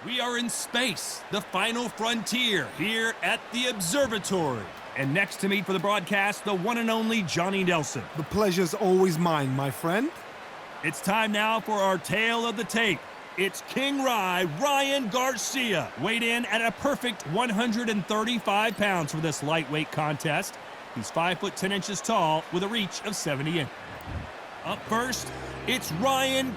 We are in space, the final frontier, here at the observatory. And next to me for the broadcast, the one and only Johnny Nelson. The pleasure's always mine, my friend. It's time now for our tale of the tape. It's King Ryan Garcia, weighed in at a perfect 135 pounds for this lightweight contest. He's 5 foot 10 inches tall with a reach of 70 inches. Up first, it's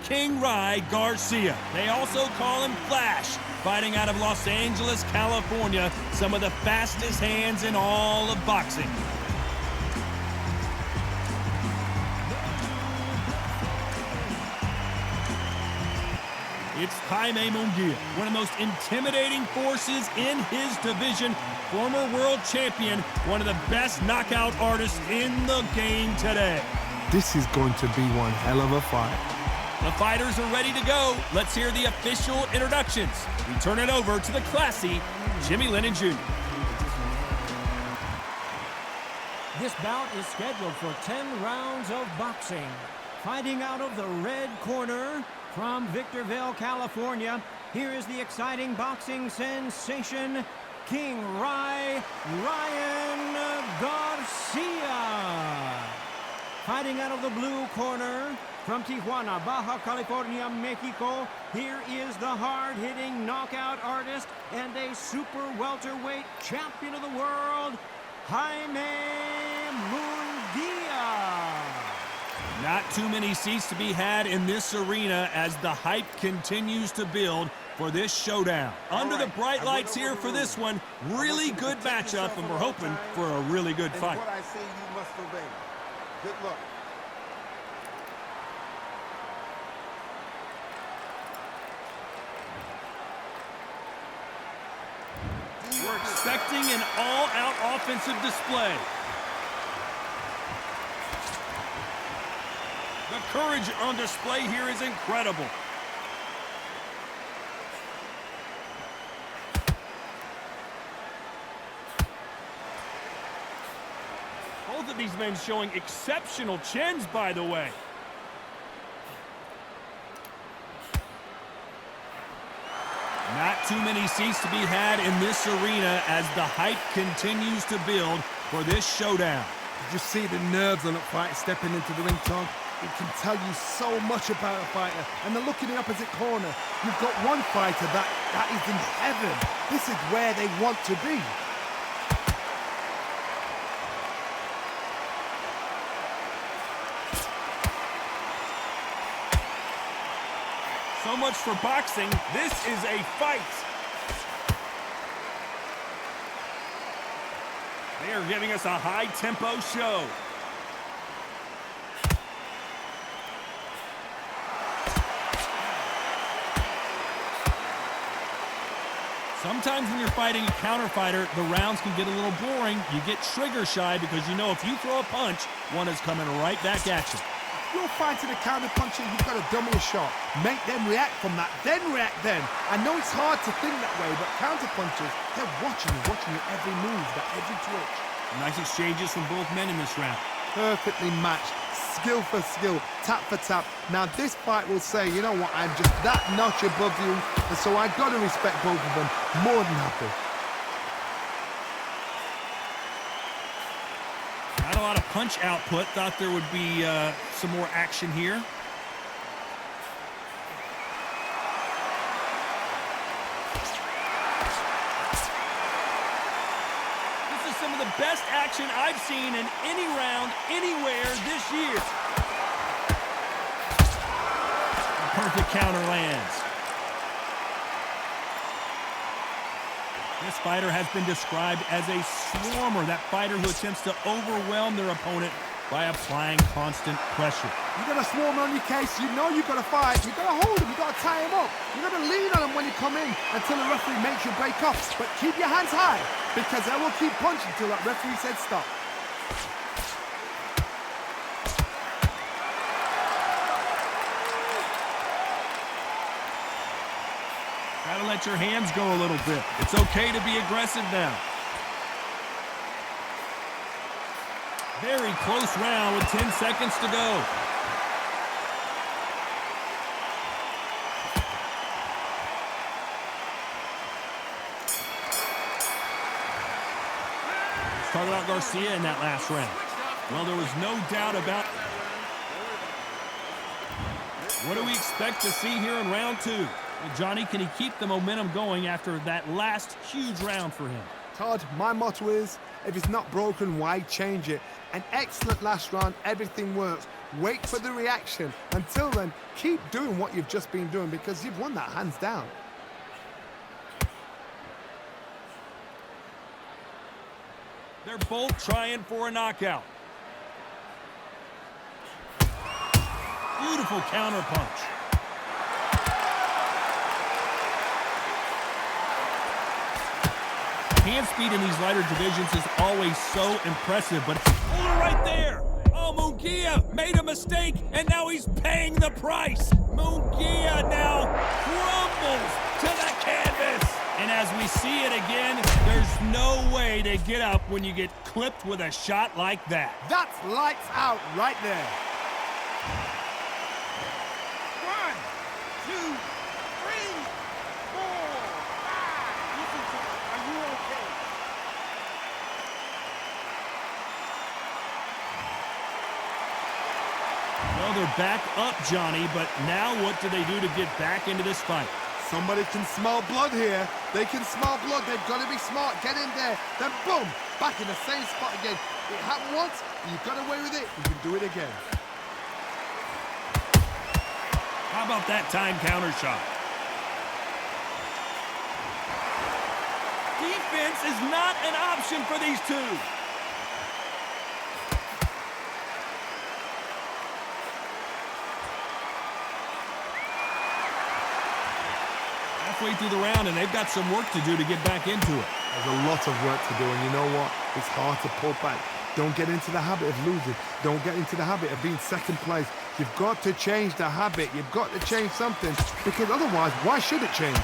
King Ryan Garcia. They also call him Flash, fighting out of Los Angeles, California, some of the fastest hands in all of boxing. It's Jaime Munguia, one of the most intimidating forces in his division, former world champion, one of the best knockout artists in the game today. This is going to be one hell of a fight. The fighters are ready to go. Let's hear the official introductions. We turn it over to the classy Jimmy Lennon Jr. This bout is scheduled for 10 rounds of boxing. Fighting out of the red corner from Victorville, California, here is the exciting boxing sensation, King Ryan Garcia. Fighting out of the blue corner from Tijuana, Baja California, Mexico, here is the hard-hitting knockout artist and a super welterweight champion of the world, Jaime Munguia. Not too many seats to be had in this arena as the hype continues to build for this showdown. Under the bright lights here for this one, really good matchup, and we're hoping for a really good fight. What I say you must obey. Good luck. We're expecting an all-out offensive display. The courage on display here is incredible. Both of these men showing exceptional chins, by the way. Not too many seats to be had in this arena as the hype continues to build for this showdown. Did you see the nerves on that fight stepping into the ring, Tom? It can tell you so much about a fighter. And then look in the opposite corner. You've got one fighter that is in heaven. This is where they want to be. So much for boxing. This is a fight. They are giving us a high-tempo show. Sometimes when you're fighting a counter fighter, the rounds can get a little boring. You get trigger shy because you know if you throw a punch, one is coming right back at you. You're fighting a counter puncher, you've got to dummy a shot. Make them react from that, then react then. I know it's hard to think that way, but counter punchers, they're watching your every move, that every twitch. Nice exchanges from both men in this round. Perfectly matched, skill for skill, tap for tap. Now this fight will say, you know what, I'm just that notch above you, and so I got to respect both of them more than happy. Not a lot of punch output. Thought there would be some more action here. This is some of the best action I've seen in any round, anywhere this year. A perfect counter lands. This fighter has been described as a swarmer, that fighter who attempts to overwhelm their opponent by applying constant pressure. You got a swarm on your case, you know you got to fight, you got to hold him, you got to tie him up, you got to lean on him when you come in until the referee makes you break off. But keep your hands high, because they will keep punching until that referee said stop. Gotta let your hands go a little bit. It's okay to be aggressive now. Very close round with 10 seconds to go. Talk about Garcia in that last round. Well, there was no doubt about it. What do we expect to see here in round two? Well, Johnny, can he keep the momentum going after that last huge round for him? Todd, my motto is, if it's not broken, why change it? An excellent last round, everything works. Wait for the reaction. Until then, keep doing what you've just been doing because you've won that hands down. They're both trying for a knockout. Beautiful counter punch. Hand speed in these lighter divisions is always so impressive, but oh, right there. Oh, Munguia made a mistake, and now he's paying the price. Munguia now crumbles to the canvas. And as we see it again, there's no way to get up when you get clipped with a shot like that. That's lights out right there. 1, 2, 3, 4, 5. Listen to me. Are you okay? Well, they're back up, Johnny, but now what do they do to get back into this fight? Somebody can smell blood here. They can smell blood. They've got to be smart. Get in there. Then boom, back in the same spot again. It happened once. You got away with it. You can do it again. How about that time counter shot? Defense is not an option for these two. Halfway through the round, and they've got some work to do to get back into it. There's a lot of work to do, and you know what? It's hard to pull back. Don't get into the habit of losing. Don't get into the habit of being second place. You've got to change the habit. You've got to change something, because otherwise, why should it change?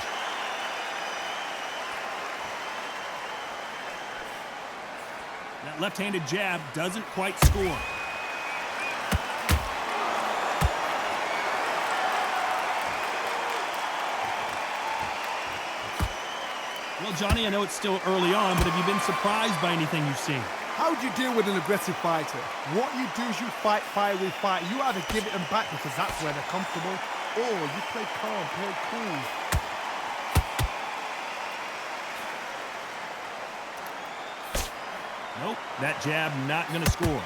That left-handed jab doesn't quite score. Well, Johnny, I know it's still early on, but have you been surprised by anything you've seen? How do you deal with an aggressive fighter? What you do is you fight fire with fight. You either give it them back because that's where they're comfortable, or you play calm, play cool. Nope, that jab not going to score.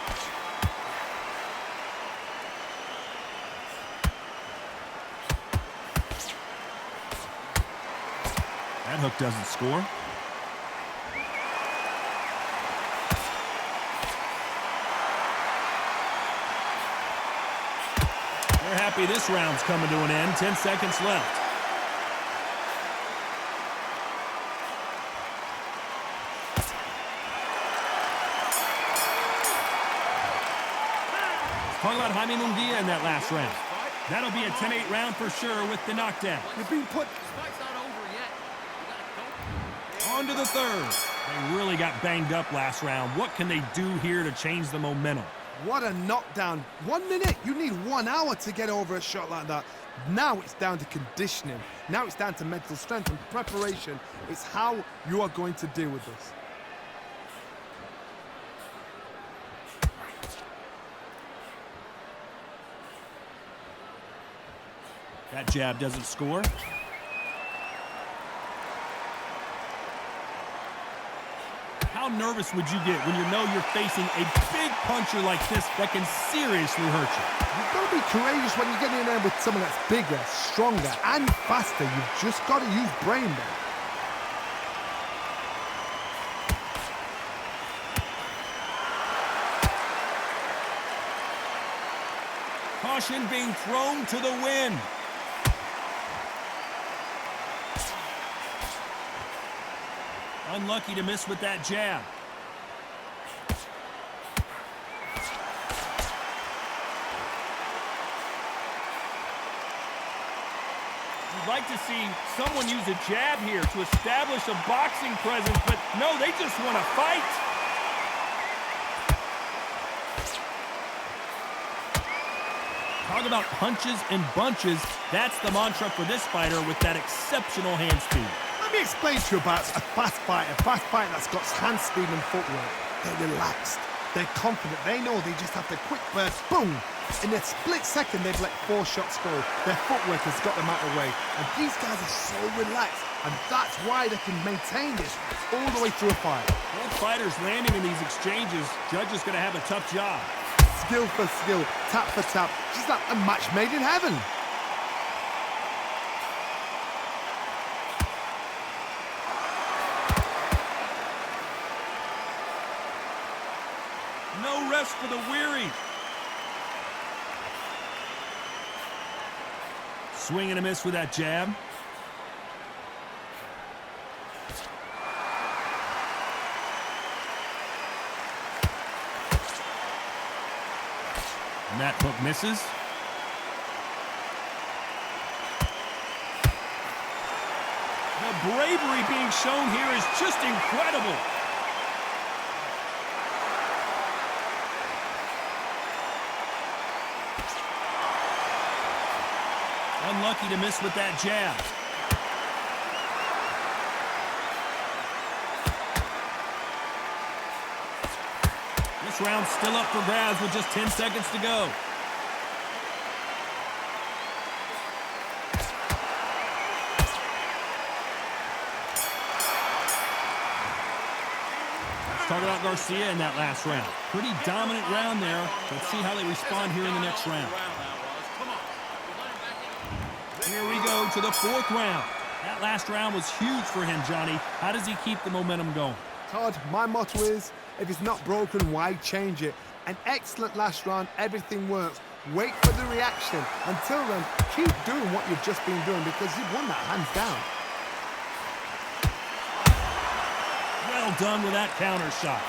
That hook doesn't score. They're happy this round's coming to an end. 10 seconds left. Talk about Jaime Munguia in that last round. That'll be a 10-8 round for sure with the knockdown. You're being put... On to the third. They really got banged up last round. What can they do here to change the momentum? What a knockdown. 1 minute. You need 1 hour to get over a shot like that. Now it's down to conditioning. Now it's down to mental strength and preparation. It's how you are going to deal with this. That jab doesn't score. How nervous would you get when you know you're facing a big puncher like this that can seriously hurt you? You've got to be courageous when you get in there with someone that's bigger, stronger, and faster. You've just got to use brain there. Caution being thrown to the wind. Unlucky to miss with that jab. You'd like to see someone use a jab here to establish a boxing presence, but no, they just want to fight. Talk about punches and bunches. That's the mantra for this fighter with that exceptional hand speed. Let me explain to you about a fast fighter that's got hand speed and footwork. They're relaxed. They're confident. They know they just have to quick burst, boom. In a split second, they've let 4 shots go. Their footwork has got them out of the way. And these guys are so relaxed. And that's why they can maintain this all the way through a fight. Both fighters landing in these exchanges. Judge is going to have a tough job. Skill for skill, tap for tap. Just like a match made in heaven. No rest for the weary. Swing and a miss with that jab. And that hook misses. The bravery being shown here is just incredible. Unlucky to miss with that jab. This round's still up for grabs with just 10 seconds to go. Let's talk about Garcia in that last round. Pretty dominant round there. Let's see how they respond here in the next round. Here we go to the 4th round. That last round was huge for him, Johnny. How does he keep the momentum going? Todd, my motto is, if it's not broken, why change it? An excellent last round, everything works. Wait for the reaction. Until then, keep doing what you've just been doing because you've won that hands down. Well done with that counter shot.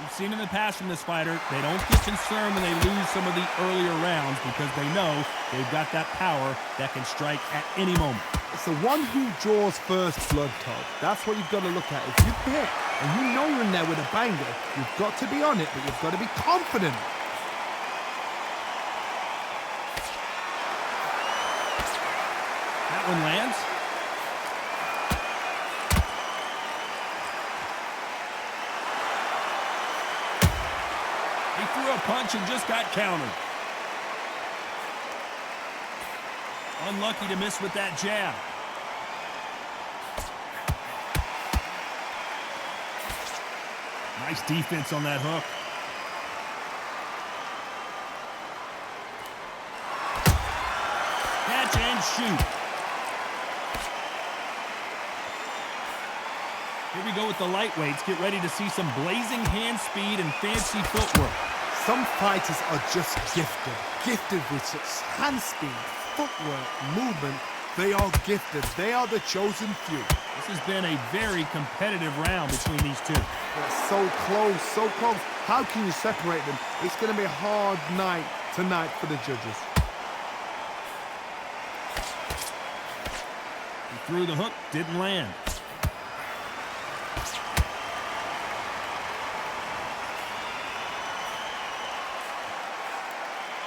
We've seen in the past from this fighter, they don't get concerned when they lose some of the earlier rounds because they know they've got that power that can strike at any moment. It's the one who draws first blood, Todd. That's what you've got to look at. If you hit and you know you're in there with a banger, you've got to be on it, but you've got to be confident. That one lands. He threw a punch and just got countered. Unlucky to miss with that jab. Nice defense on that hook. Catch and shoot. Here we go with the lightweights. Get ready to see some blazing hand speed and fancy footwork. Some fighters are just gifted with such hand speed, footwork, movement. They are gifted. They are the chosen few. This has been a very competitive round between these two. It's so close, so close. How can you separate them? It's going to be a hard night tonight for the judges. He threw the hook, didn't land.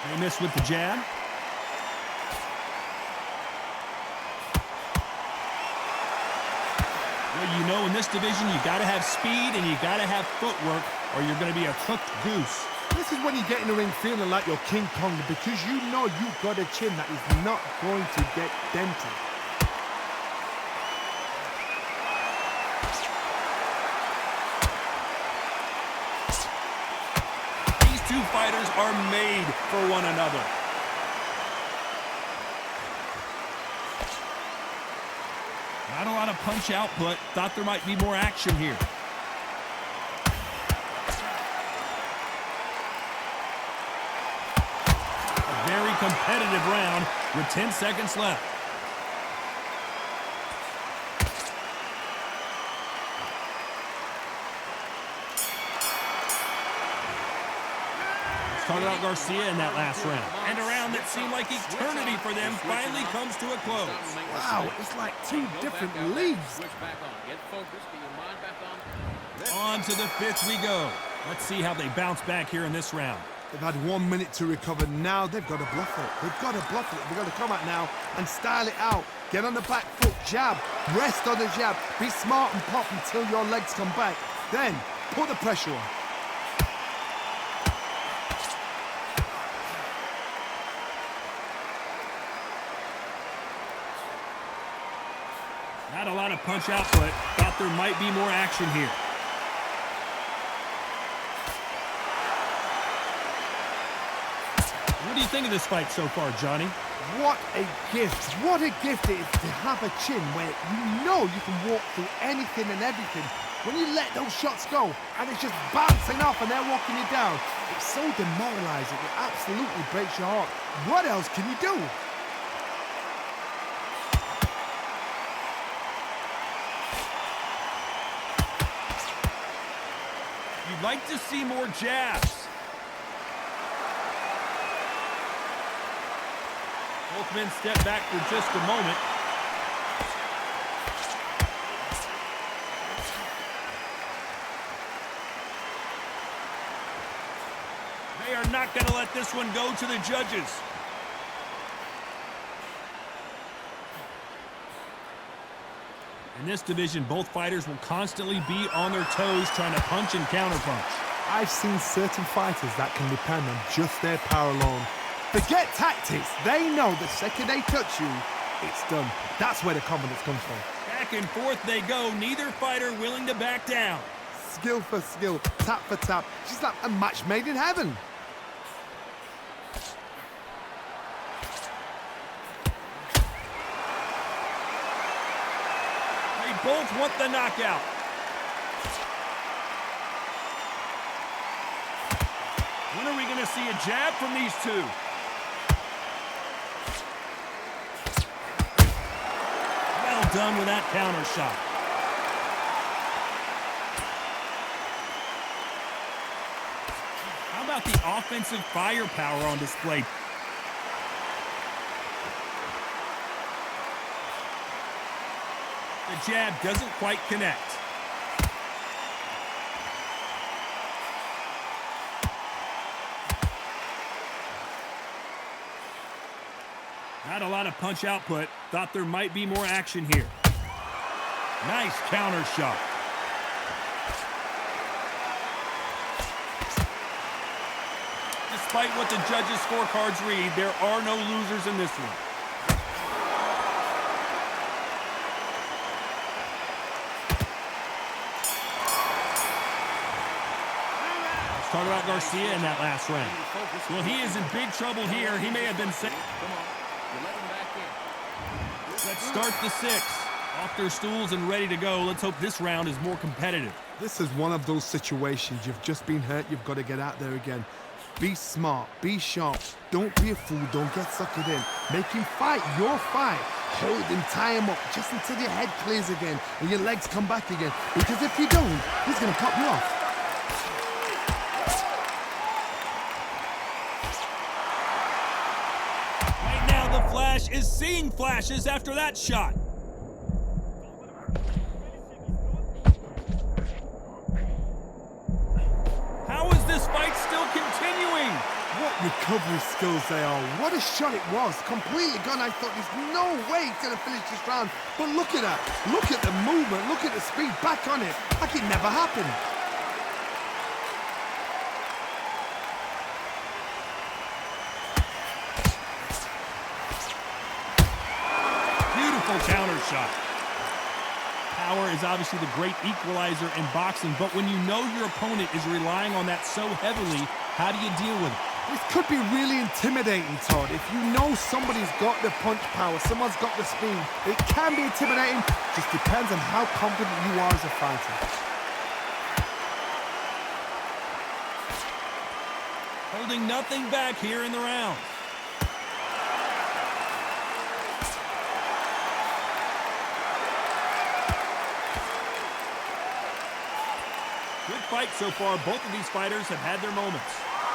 They missed with the jab. Well, you know, in this division, you got to have speed and you got to have footwork or you're going to be a cooked goose. This is when you get in the ring feeling like you're King Kong because you know you've got a chin that is not going to get dented. These two fighters are made for one another. Not a lot of punch output. Thought there might be more action here. A very competitive round with 10 seconds left. Let's talk about Garcia in that last round. And a round that seemed like eternity for them finally comes to a close. Wow, it's like two different leagues. On to the 5th we go. Let's see how they bounce back here in this round. They've had 1 minute to recover. Now they've got to bluff it. They've got to bluff it. They've got to come out now and style it out. Get on the back foot, jab, rest on the jab. Be smart and pop until your legs come back. Then put the pressure on. Not a lot of punch output. Thought there might be more action here. What do you think of this fight so far, Johnny? What a gift. What a gift it is to have a chin where you know you can walk through anything and everything. When you let those shots go and it's just bouncing off and they're walking you down, it's so demoralizing. It absolutely breaks your heart. What else can you do? You'd like to see more jabs. Both men step back for just a moment. They are not going to let this one go to the judges. In this division, both fighters will constantly be on their toes trying to punch and counterpunch. I've seen certain fighters that can depend on just their power alone. Forget tactics. They know the second they touch you, it's done. That's where the confidence comes from. Back and forth they go, neither fighter willing to back down. Skill for skill, tap for tap. Just like a match made in heaven. They both want the knockout. When are we going to see a jab from these two? Well done with that counter shot. How about the offensive firepower on display? The jab doesn't quite connect. Not a lot of punch output. Thought there might be more action here. Nice counter shot. Despite what the judges' scorecards read, there are no losers in this one. Let's talk about Garcia in that last round. Well, he is in big trouble here. He may have been sick. Let's start the sixth. Off their stools and ready to go. Let's hope this round is more competitive. This is one of those situations. You've just been hurt. You've got to get out there again. Be smart. Be sharp. Don't be a fool. Don't get suckered in. Make him fight your fight. Hold him, tie him up just until your head clears again and your legs come back again. Because if you don't, he's going to cut you off. Right now, the Flash is seeing flashes after that shot. How is this fight still continuing? What recovery skills they are. What a shot it was. Completely gone. I thought there's no way he's going to finish this round. But look at that. Look at the movement. Look at the speed. Back on it. Like it never happened. Beautiful counter shot. Power is obviously the great equalizer in boxing, but when you know your opponent is relying on that so heavily, how do you deal with it? This could be really intimidating, Todd. If you know somebody's got the punch power, someone's got the speed, it can be intimidating. Just depends on how confident you are as a fighter. Holding nothing back here in the round. Good fight so far. Both of these fighters have had their moments.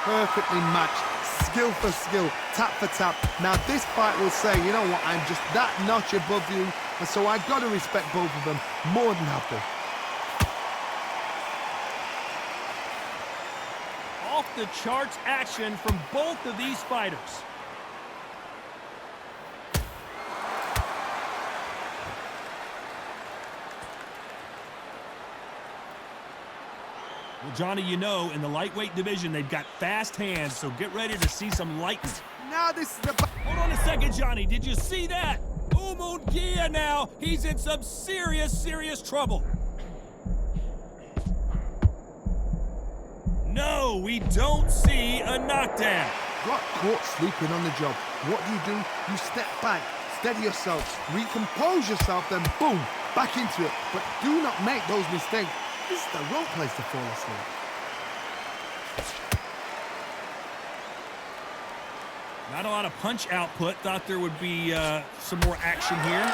Perfectly matched, skill for skill, tap for tap. Now this fight will say, you know what, I'm just that notch above you, and so I've got to respect both of them more than have to. All off-the-charts action from both of these fighters. Well, Johnny, you know, in the lightweight division, they've got fast hands, so get ready to see some lightning. Now this is the... Hold on a second, Johnny. Did you see that? Umungia now. He's in some serious trouble. No, we don't see a knockdown. Got caught sleeping on the job. What do? You step back, steady yourself, recompose yourself, then boom, back into it. But do not make those mistakes. This is the wrong place to fall asleep. Not a lot of punch output. Thought there would be some more action here.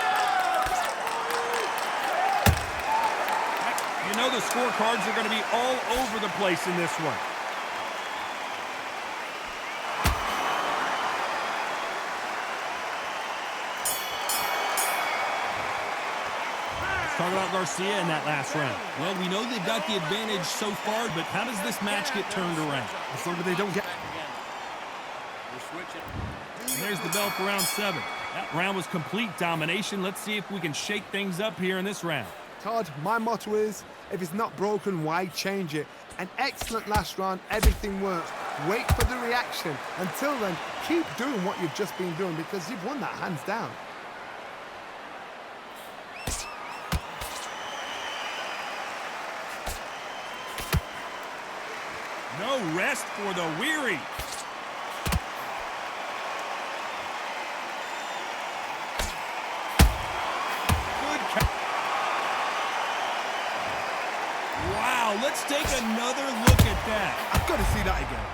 You know the scorecards are going to be all over the place in this one. Let's talk about Garcia in that last round. Well, we know they've got the advantage so far, but how does this match get turned around? As long as they don't get... And there's the bell for round 7. That round was complete domination. Let's see if we can shake things up here in this round. Todd, my motto is, if it's not broken, why change it? An excellent last round, everything works. Wait for the reaction. Until then, keep doing what you've just been doing because you've won that hands down. No rest for the weary. Wow, let's take another look at that. I've got to see that again.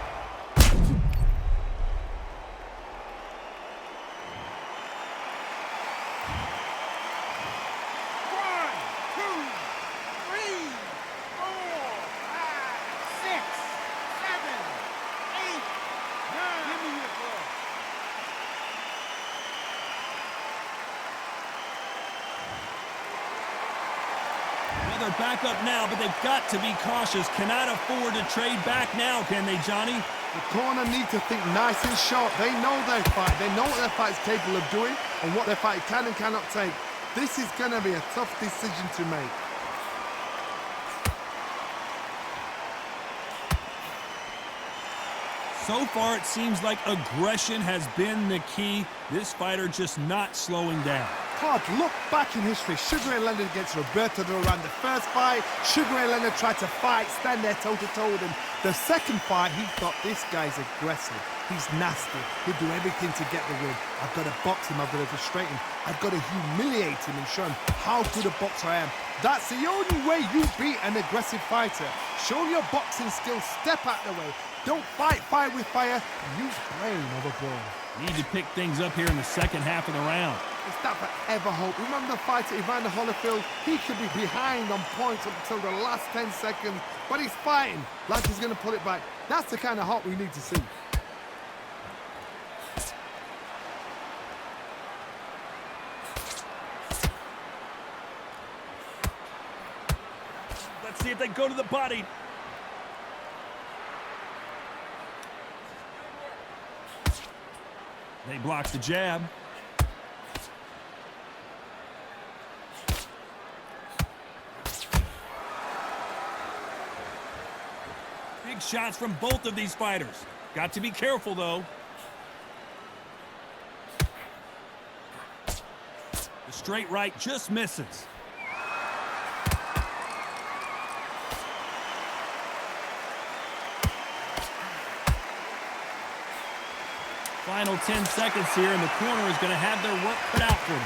They're back up now, but they've got to be cautious. Cannot afford to trade back now, can they, Johnny? The corner need to think nice and sharp. They know their fight. They know what their fight's capable of doing and what their fight can and cannot take. This is going to be a tough decision to make. So far, it seems like aggression has been the key. This fighter just not slowing down. Todd, look back in history. Sugar Ray Leonard against Roberto Duran. The first fight, Sugar Ray Leonard tried to fight, stand there toe-to-toe with him. The second fight, he thought, this guy's aggressive. He's nasty. He'll do everything to get the win. I've got to box him. I've got to frustrate him. I've got to humiliate him and show him how good a boxer I am. That's the only way you beat an aggressive fighter. Show your boxing skills. Step out the way. Don't fight fire with fire. Use brain over ball. Need to pick things up here in the second half of the round. Is that forever hope? Remember the fight at Evander Holyfield? He could be behind on points up until the last 10 seconds, but he's fighting like he's going to pull it back. That's the kind of hope we need to see. Let's see if they go to the body. They block the jab. Big shots from both of these fighters. Got to be careful, though. The straight right just misses. Final 10 seconds here, and the corner is going to have their work cut out for them.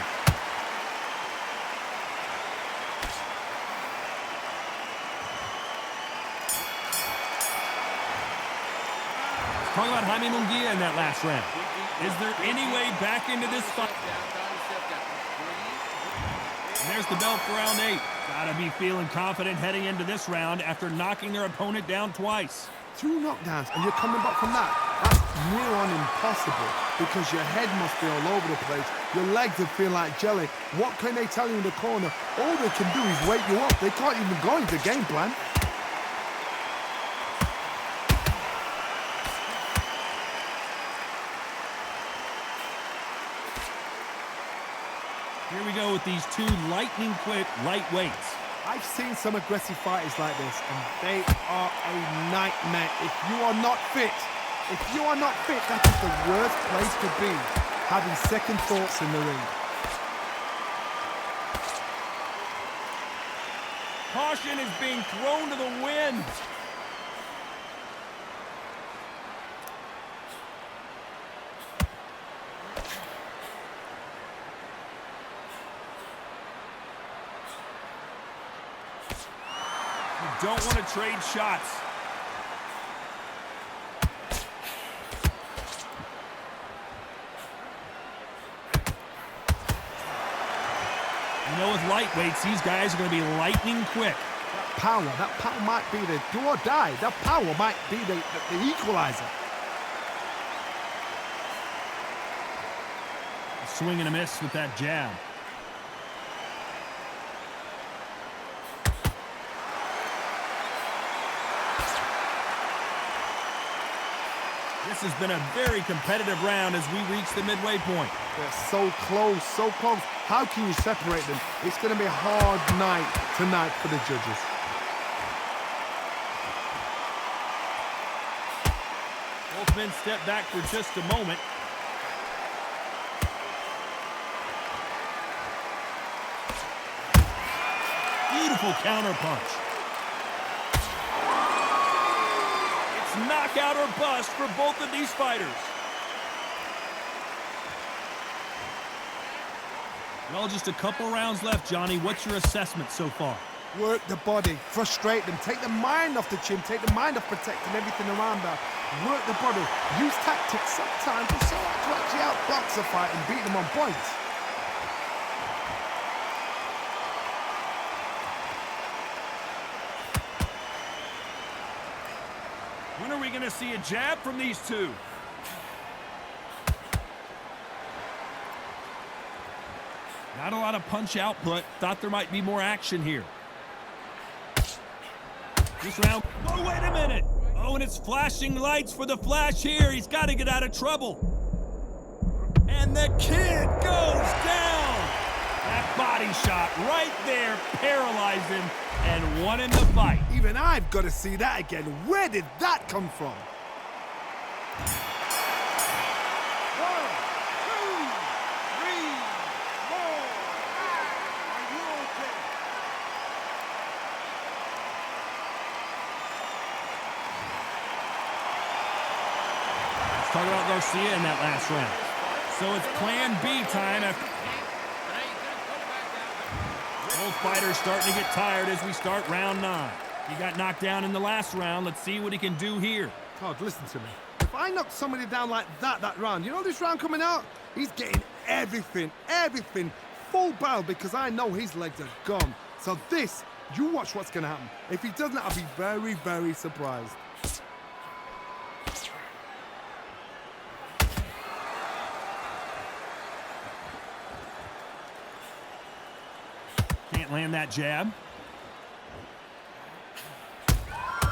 Let's talk about Jaime Munguia in that last round. Is there any way back into this fight? And there's the bell for round 8. Gotta be feeling confident heading into this round after knocking their opponent down twice. 2 knockdowns, and you're coming back from that. That's near on impossible because your head must be all over the place. Your legs would feel like jelly. What can they tell you in the corner? All they can do is wake you up. They can't even go into game plan. Here we go with these two lightning-quick lightweights. I've seen some aggressive fighters like this, and they are a nightmare. If you are not fit, that is the worst place to be, having second thoughts in the ring. Caution is being thrown to the wind. You don't want to trade shots. You know, with lightweights, these guys are going to be lightning quick. That power might be the do or die. That power might be the equalizer. A swing and a miss with that jab. This has been a very competitive round as we reach the midway point. They're so close, so close. How can you separate them? It's going to be a hard night tonight for the judges. Both men step back for just a moment. Beautiful counter punch. Knockout or bust for both of these fighters. Well, just a couple rounds left, Johnny. What's your assessment so far? Work the body, frustrate them, take the mind off the chin, take the mind off protecting everything around that. Work the body, use tactics sometimes so to actually outbox a fight and beat them on points. When are we going to see a jab from these two? Not a lot of punch output. Thought there might be more action here. This round. Oh, wait a minute. Oh, and it's flashing lights for the Flash here. He's got to get out of trouble. And the kid goes down. That body shot right there paralyzed him and won him the fight. Even I've got to see that again. Where did that come from? 1, 2, 3, 4, 5. Are you okay? Let's talk about Garcia in that last round. So it's plan B time after. Both fighters starting to get tired as we start round 9. He got knocked down in the last round. Let's see what he can do here. Todd, listen to me. If I knock somebody down like that round, you know this round coming out? He's getting everything, full barrel because I know his legs are gone. So this, you watch what's going to happen. If he doesn't, I'll be very, very surprised. Can't land that jab.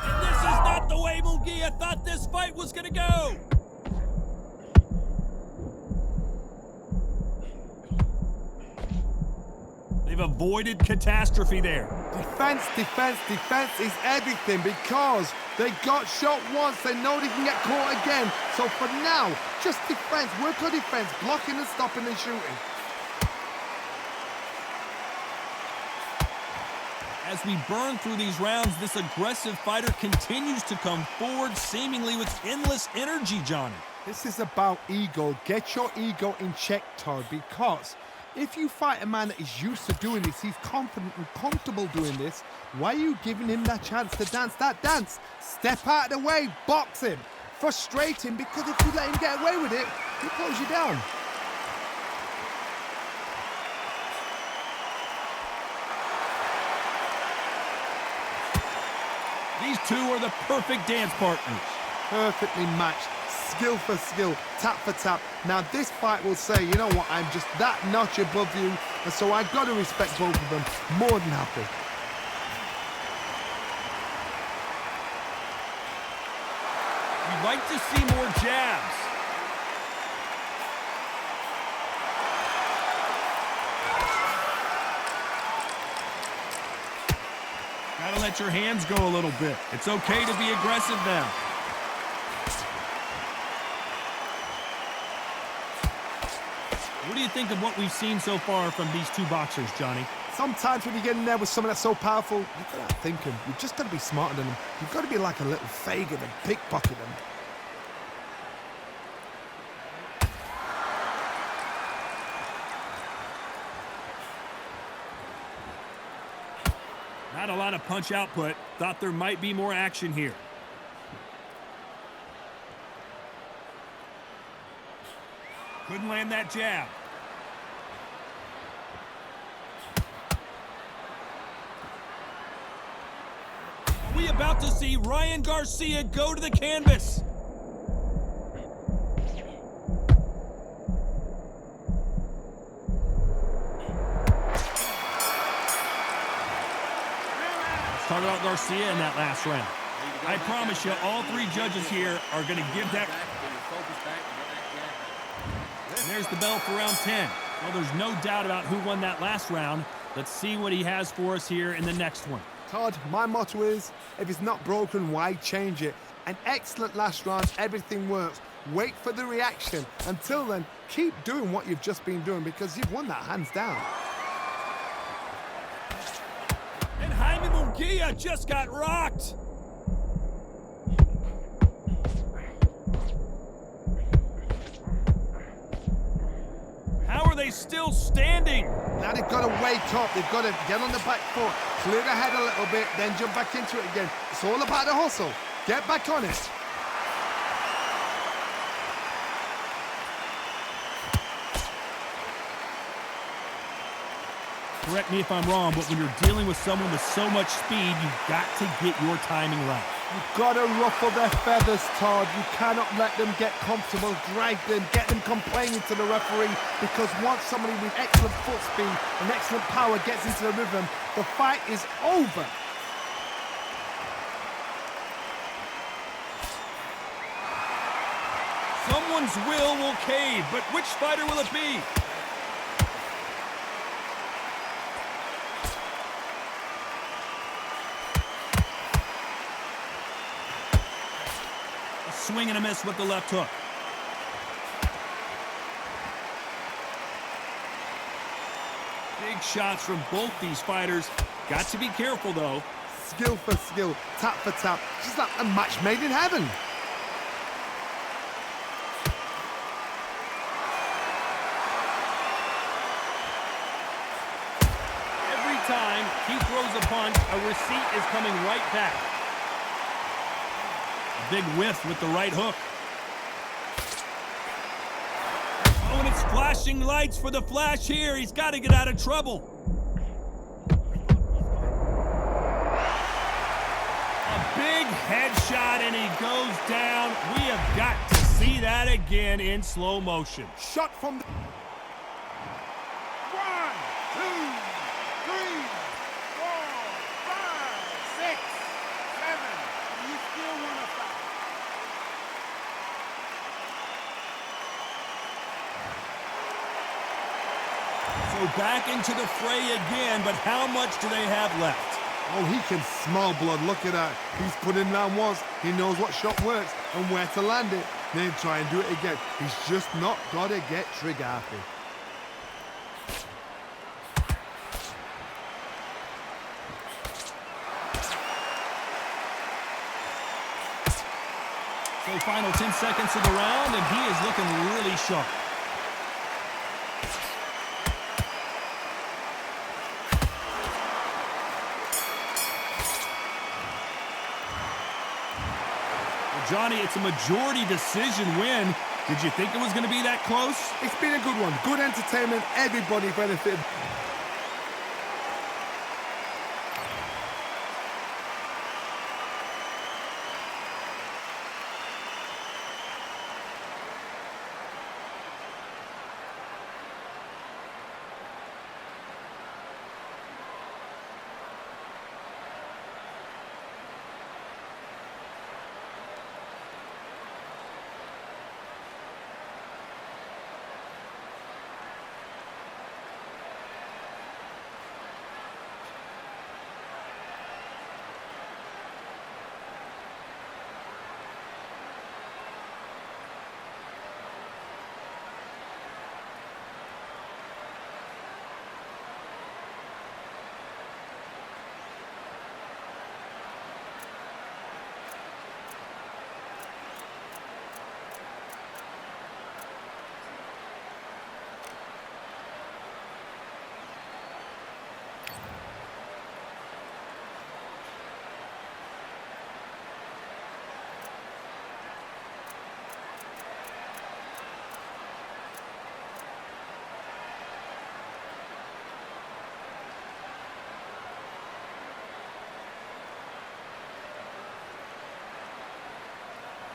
And this is not the way Munguia thought this fight was going to go. They've avoided catastrophe there. Defense is everything because they got shot once. They know they can get caught again. So for now, just defense. Work on defense, blocking and stopping and shooting. As we burn through these rounds, this aggressive fighter continues to come forward, seemingly with endless energy, Johnny. This is about ego. Get your ego in check, Todd, because if you fight a man that is used to doing this, he's confident and comfortable doing this, why are you giving him that chance to dance that dance? Step out of the way, box him, frustrate him, because if you let him get away with it, he'll close you down. These two are the perfect dance partners. Perfectly matched, skill for skill, tap for tap. Now this fight will say, you know what, I'm just that notch above you, and so I've got to respect both of them more than happy. You'd like to see more jabs. let your hands go a little bit. It's okay to be aggressive now. What do you think of what we've seen so far from these two boxers, Johnny? Sometimes when you get in there with someone that's so powerful, you've got to thinking. You've just got to be smarter than them. You've got to be like a little Fagin and pickpocket them. Not a lot of punch output. Thought there might be more action here. Couldn't land that jab. Are we about to see Ryan Garcia go to the canvas? Talk about Garcia in that last round. I promise you, all three judges here are going to give that. And there's the bell for round 10. Well, there's no doubt about who won that last round. Let's see what he has for us here in the next one. Todd, my motto is, if it's not broken, why change it? An excellent last round, everything works. Wait for the reaction. Until then, keep doing what you've just been doing because you've won that hands down. And Jaime Munguia just got rocked. How are they still standing? Now they've got to wake up. They've got to get on the back foot, clear the head a little bit, then jump back into it again. It's all about the hustle. Get back on it. Correct me if I'm wrong, but when you're dealing with someone with so much speed, you've got to get your timing right. You've got to ruffle their feathers, Todd. You cannot let them get comfortable, drag them, get them complaining to the referee, because once somebody with excellent foot speed and excellent power gets into the rhythm, the fight is over. Someone's will cave, but which fighter will it be? Swing and a miss with the left hook. Big shots from both these fighters. Got to be careful, though. Skill for skill, tap for tap. Just like a match made in heaven. Every time he throws a punch, a receipt is coming right back. Big whiff with the right hook. Oh, and it's flashing lights for the flash here. He's got to get out of trouble. A big headshot, and he goes down. We have got to see that again in slow motion. Shot from the... 1, 2, 3, 4, 5, 6, 7. You still want to fight? So back into the fray again, but how much do they have left? Oh, he can smell blood. Look at that. He's put in round once. He knows what shot works and where to land it. Then try and do it again. He's just not got to get trigger happy. So final 10 seconds of the round, and he is looking really sharp. Johnny, it's a majority decision win. Did you think it was going to be that close? It's been a good one. Good entertainment. Everybody benefited.